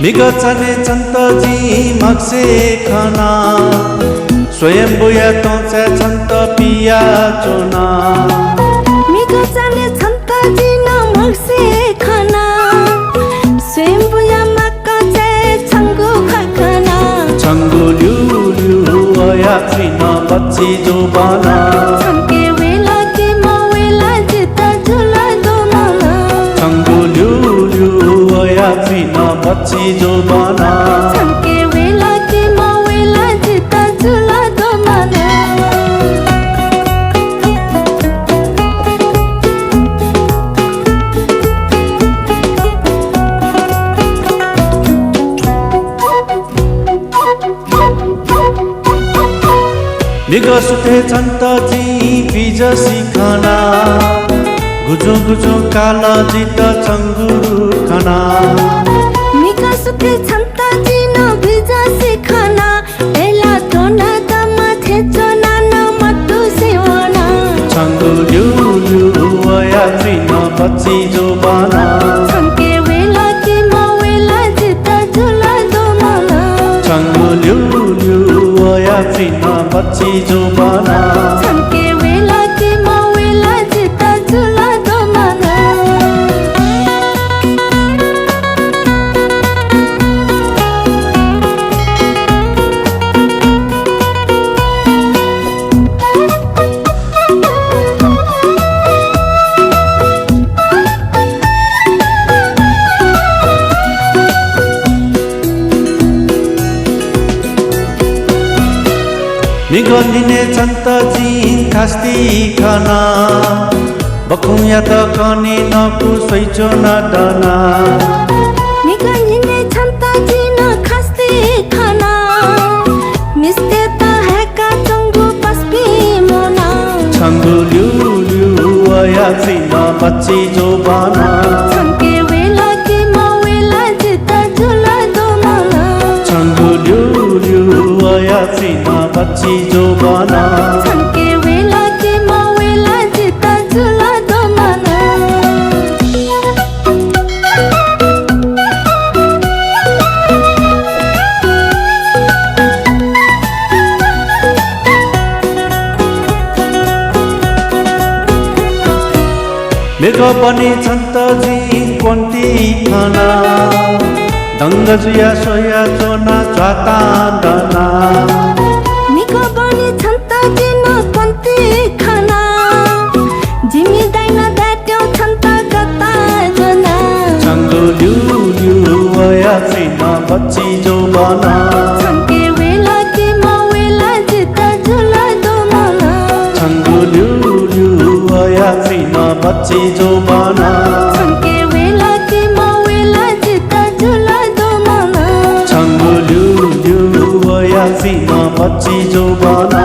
मिगचने चन्तजी मक्से खाना स्वयंभूया तोचे छन्त पिया चोना मिगचने चन्तजी मक्से खाना स्वयंभूया मक्से छंगु खखना छंगु ल्यु ल्यु अया त्रिना बच्ची जो बाना छंके वेला के मवेला जिता झुला दो माना छंगु ल्यु ल्यु अया त्रिना बच्ची जो बाना छंके वेला के मवेला जिता झुला दो माना निगो सुते चन्तजी बीज सिखाना गुजो गुजो काला जित चंगुरु खाना मिगा सुते छन्तजी बीज सिखाना एला तो ना दमा थे चोना न मटु सेवना छंगु ल्यु ल्यु अया त्रिना बच्ची जो बाना छंके वेला के मवेला जिता झुला दो माना छंगु ल्यु ल्यु अया त्रिना बच्ची जो बाना छंके वेला के मवेला जिता झुला दो माना निगोलिने चन्तजी खास्ती खाना बखुया त कने नकु सोइचो न डना निगलिने छन्तजी खास्ती खाना मिस्ते त हेका चंगु पस्पी मोना छंगु ल्यु ल्यु अया त्रिना बच्ची जो बाना छंके वेला के मवेला जिता झुला दो माना छंगु ल्यु ल्यु अया त्रिना बच्ची जो बाना छंके वेला के मवेला जिता झुला दो माना मेघो पनि छन्तजी कोन्टी खाना दङ्ग जुया सोया चोना च्वाता डना निको बनी छन्तजी कन्ती खाना जिमी दाइन दाट्यो छन्त गता जना छंगु ल्यु ल्यु अया त्रिना बच्ची जो बाना छंके वेला के मवेला जिता झुला दो माना छंगु ल्यु ल्यु अया त्रिना बच्ची जो बाना छंके वेला के मवेला जिता झुला दो माना छंगु ल्यु ल्यु अया त्रिना बच्ची जो बाना